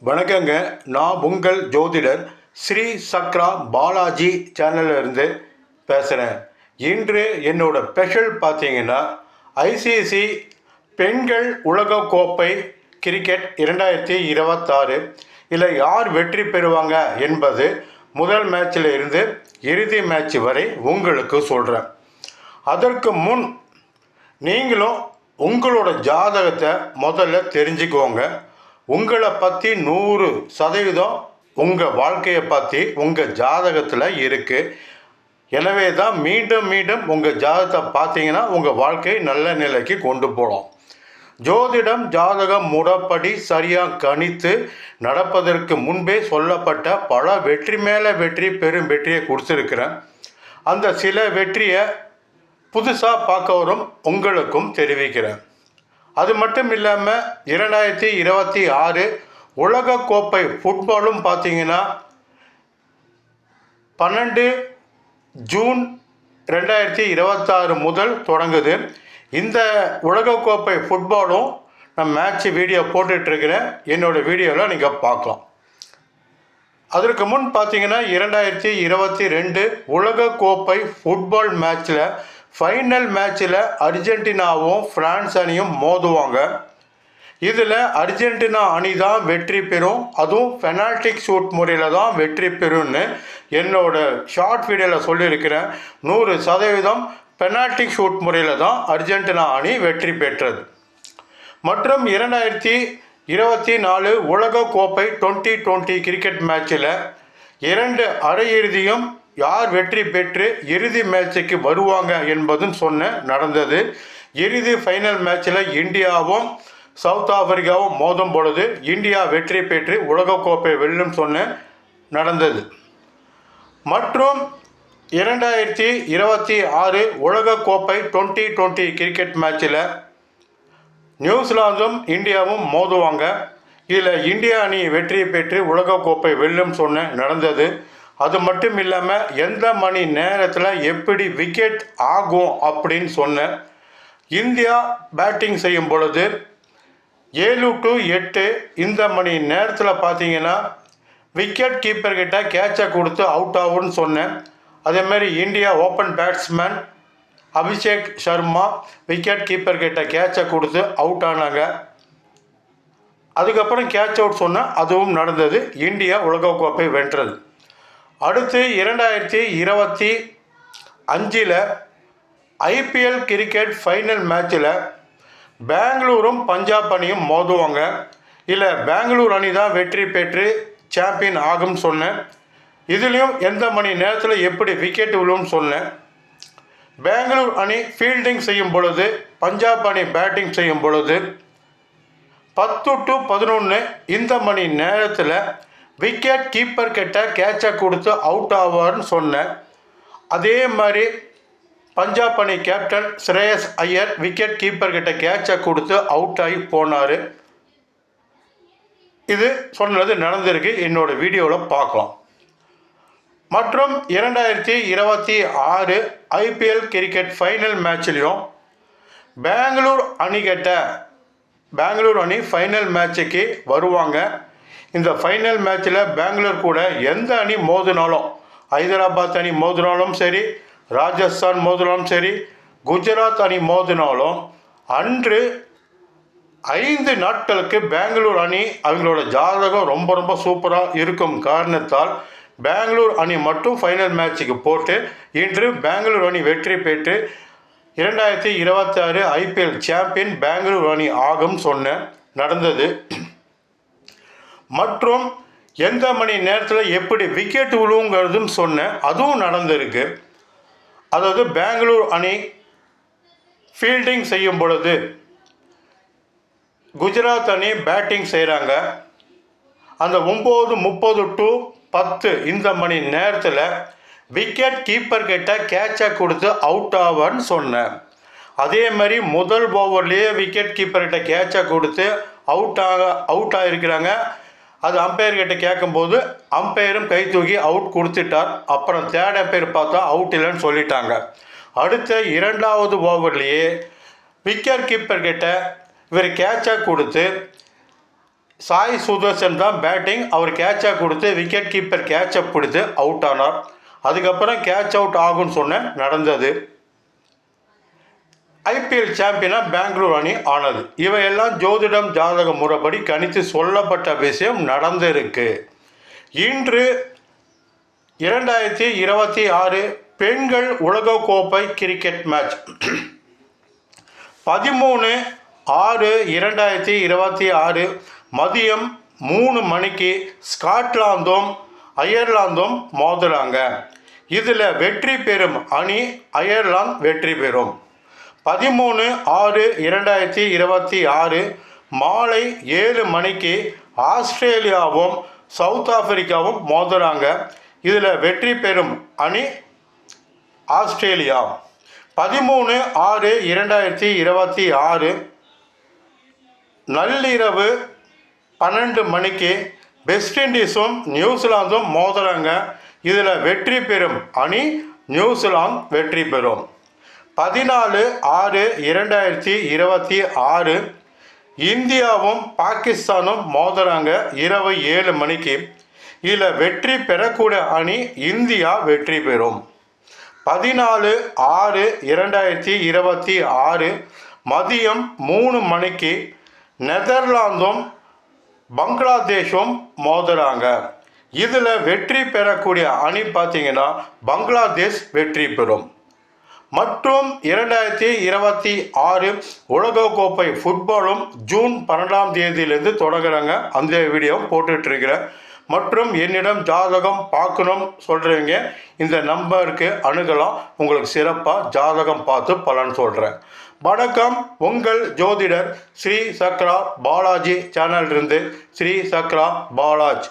வணக்கங்க. நான் உங்கள் ஜோதிடர் ஸ்ரீ சக்ரா பாலாஜி சேனல்லேருந்து பேசுகிறேன். இன்று என்னோட ஸ்பெஷல் பார்த்தீங்கன்னா, ஐசிசி பெண்கள் உலகக்கோப்பை கிரிக்கெட் 2026 இதில் யார் வெற்றி பெறுவாங்க என்பது முதல் மேட்சில் இருந்து இறுதி மேட்ச் வரை உங்களுக்கு சொல்கிறேன். அதற்கு முன் நீங்களும் உங்களோட ஜாதகத்தை முதல்ல தெரிஞ்சுக்கோங்க. உங்களை பற்றி 100% உங்கள் வாழ்க்கையை பற்றி உங்கள் ஜாதகத்தில் இருக்குது. எனவே தான் மீண்டும் மீண்டும் உங்கள் ஜாதகத்தை பார்த்தீங்கன்னா உங்கள் வாழ்க்கையை நல்ல நிலைக்கு கொண்டு போகலாம். ஜோதிடம் ஜாதகம் முறைப்படி சரியாக கணித்து நடப்பதற்கு முன்பே சொல்லப்பட்ட பல வெற்றி மேலே வெற்றி பெரும் வெற்றியை கொடுத்துருக்கிறேன். அந்த சில வெற்றியை புதுசாக பார்க்கவரும் உங்களுக்கும் தெரிவிக்கிறேன். அது மட்டும் இல்லாமல் 2026 உலகக்கோப்பை ஃபுட்பாலும் பார்த்தீங்கன்னா 12 ஜூன் 2026 முதல் தொடங்குது. இந்த உலகக்கோப்பை ஃபுட்பாலும் நான் மேட்ச் வீடியோ போட்டுட்ருக்கிறேன். என்னோடய வீடியோவில் நீங்கள் பார்க்கலாம். அதற்கு முன் பார்த்தீங்கன்னா 2022 உலகக்கோப்பை ஃபுட்பால் மேட்ச்சில் ஃபைனல் மேட்ச்சில் அர்ஜென்டினாவும் ஃப்ரான்ஸ் அணியும் மோதுவாங்க. இதில் அர்ஜென்டினா அணி தான் வெற்றி பெறும். அதுவும் பெனால்டிக் ஷூட் முறையில் தான் வெற்றி பெறும்னு என்னோடய ஷார்ட் வீடியோவில் சொல்லியிருக்கிறேன். 100% பெனால்டிக் ஷூட் முறையில் தான் அர்ஜென்டினா அணி வெற்றி பெற்றது. மற்றும் 2024 உலகக்கோப்பை 2020 கிரிக்கெட் மேட்சில் 2 அரையிறுதியும் யார் வெற்றி பெற்று இறுதி மேட்சுக்கு வருவாங்க என்பதும் நடந்தது. இறுதி ஃபைனல் மேட்சில் இந்தியாவும் சவுத் ஆப்பிரிக்காவும் மோதும் பொழுது இந்தியா வெற்றி பெற்று உலகக்கோப்பை வெல்லும் நடந்தது. மற்றும் 2026 உலகக்கோப்பை 2020 கிரிக்கெட் மேட்சில் நியூசிலாந்தும் இந்தியாவும் மோதுவாங்க. இதில் இந்தியா அணி வெற்றி பெற்று உலகக்கோப்பை வெல்லும் நடந்தது. அது மட்டும் இல்லாமல் எந்த மணி நேரத்தில் எப்படி விக்கெட் ஆகும் அப்படின்னு சொன்னேன். இந்தியா பேட்டிங் செய்யும் பொழுது 7 to 8 இந்த மணி நேரத்தில் பார்த்தீங்கன்னா விக்கெட் கீப்பர்கிட்ட கேட்சை கொடுத்து அவுட் ஆகும்னு சொன்னேன். அதேமாதிரி India open batsman Abhishek Sharma wicket கீப்பர்கிட்ட கேட்சை கொடுத்து அவுட் ஆனாங்க. அதுக்கப்புறம் கேட்ச் அவுட் சொன்னேன். அதுவும் நடந்தது. இந்தியா உலகக்கோப்பை வென்றது. அடுத்து 2025 ஐபிஎல் கிரிக்கெட் ஃபைனல் மேட்சில் பெங்களூரும் பஞ்சாப் அணியும் மோதுவாங்க. இல்லை பெங்களூர் அணி தான் வெற்றி பெற்று சாம்பியன் ஆகும் சொன்னேன். இதுலேயும் எந்த மணி நேரத்தில் எப்படி விக்கெட் விழும்னு சொன்னேன். பெங்களூர் அணி ஃபீல்டிங் செய்யும் பொழுது பஞ்சாப் அணி பேட்டிங் செய்யும் பொழுது 10 to 11 இந்த மணி நேரத்தில் விக்கெட் கீப்பர் கிட்ட கேட்சை கொடுத்து அவுட் ஆவார்னு சொன்னேன். அதே மாதிரி பஞ்சாப் அணி கேப்டன் ஸ்ரேயஸ் ஐயர் விக்கெட் கீப்பர் கிட்ட கேட்சை கொடுத்து அவுட் ஆகி போனார். இது சொன்னது நடந்திருக்கு. என்னோடய வீடியோவில் பார்க்கலாம். மற்றும் 2026 ஐபிஎல் கிரிக்கெட் ஃபைனல் மேட்ச்லேயும் பெங்களூர் அணி ஃபைனல் மேட்சுக்கு வருவாங்க. இந்த ஃபைனல் மேட்சில் பெங்களூர் கூட எந்த அணி மோதினாலும், ஹைதராபாத் அணி மோதினாலும் சரி, ராஜஸ்தான் மோதினாலும் சரி, குஜராத் அணி மோதினாலும் அன்று 5 நாட்களுக்கு பெங்களூர் அணி அவங்களோட ஜாதகம் ரொம்ப ரொம்ப சூப்பராக இருக்கும் காரணத்தால் பெங்களூர் அணி மட்டும் ஃபைனல் மேட்சுக்கு போட்டு இன்று பெங்களூர் அணி வெற்றி பெற்று 2026 ஐபிஎல் சாம்பியன் பெங்களூர் அணி ஆகும் நடந்தது. மற்றும் எந்த மணி நேரத்தில் எப்படி விக்கெட் விழுங்கிறதும் சொன்னேன். அதுவும் நடந்திருக்கு. அதாவது பெங்களூர் அணி ஃபீல்டிங் செய்யும் பொழுது குஜராத் அணி பேட்டிங் செய்கிறாங்க. அந்த 9:30 to 10 இந்த மணி நேரத்தில் விக்கெட் கீப்பர் கிட்ட கேட்சை கொடுத்து அவுட் ஆவார்னு சொன்னேன். அதே மாதிரி முதல் ஓவர்லேயே விக்கெட் கீப்பர்கிட்ட கேட்சை கொடுத்து அவுட் ஆகிருக்கிறாங்க. அது அம்பையர்கிட்ட கேட்கும்போது அம்பையரும் கை தூக்கி அவுட் கொடுத்துட்டார். அப்புறம் தேர்ட் அம்பையர் பார்த்தா அவுட் இல்லைன்னு சொல்லிட்டாங்க. அடுத்த 2வது ஓவர்லேயே விக்கெட் கீப்பர்கிட்ட இவர் கேட்சை கொடுத்து சாய் சுதர்சன் தான் பேட்டிங். அவர் கேட்சை கொடுத்து விக்கெட் கீப்பர் கேட்சை பிடித்து அவுட் ஆனார். அதுக்கப்புறம் கேட்ச் அவுட் ஆகும்னு சொன்ன நடந்தது. ஐபிஎல் சாம்பியனாக பெங்களூர் அணி ஆனது. இவையெல்லாம் ஜோதிடம் ஜாதக முறைப்படி கணித்து சொல்லப்பட்ட விஷயம் நடந்திருக்கு. இன்று 2026 பெண்கள் உலகக்கோப்பை கிரிக்கெட் மேட்ச் 13/6/2026 மதியம் 3 மணிக்கு ஸ்காட்லாந்தும் அயர்லாந்தும் மோதுறாங்க. இதில் வெற்றி பெறும் அணி அயர்லாந்து வெற்றி பெறும். 13/6/2026 மாலை 7 மணிக்கு ஆஸ்திரேலியாவும் சவுத் ஆப்பிரிக்காவும் மோதுறாங்க. இதில் வெற்றி பெறும் அணி ஆஸ்திரேலியா. 13/6/2026 நள்ளிரவு 12 மணிக்கு வெஸ்ட் இண்டீஸும் நியூசிலாந்தும் மோதுறாங்க. இதில் வெற்றி பெறும் அணி நியூசிலாந்து வெற்றி பெறும். 14/6/2026 இந்தியாவும் பாகிஸ்தானும் மோதுறாங்க இரவு 7 மணிக்கு. இதில் வெற்றி பெறக்கூடிய அணி இந்தியா வெற்றி பெறும். 14/6/2026 மதியம் 3 மணிக்கு நெதர்லாந்தும் பங்களாதேஷும் மோதுறாங்க. இதில் வெற்றி பெறக்கூடிய அணி பார்த்தீங்கன்னா பங்களாதேஷ் வெற்றி பெறும். மற்றும் 2026 உலகக்கோப்பை ஃபுட்பாலும் ஜூன் 12ஆம் தேதியிலேருந்து தொடங்குறாங்க. அந்த வீடியோ போட்டுட்ருக்கிறேன். மற்றும் என்னிடம் ஜாதகம் பார்க்கணும் சொல்கிறீங்க, இந்த நம்பருக்கு அணுகலாம். உங்களுக்கு சிறப்பாக ஜாதகம் பார்த்து பலன் சொல்கிறேன். வணக்கம், உங்கள் ஜோதிடர் ஸ்ரீ சக்ரா பாலாஜி சேனலிருந்து ஸ்ரீ சக்ரா பாலாஜ்.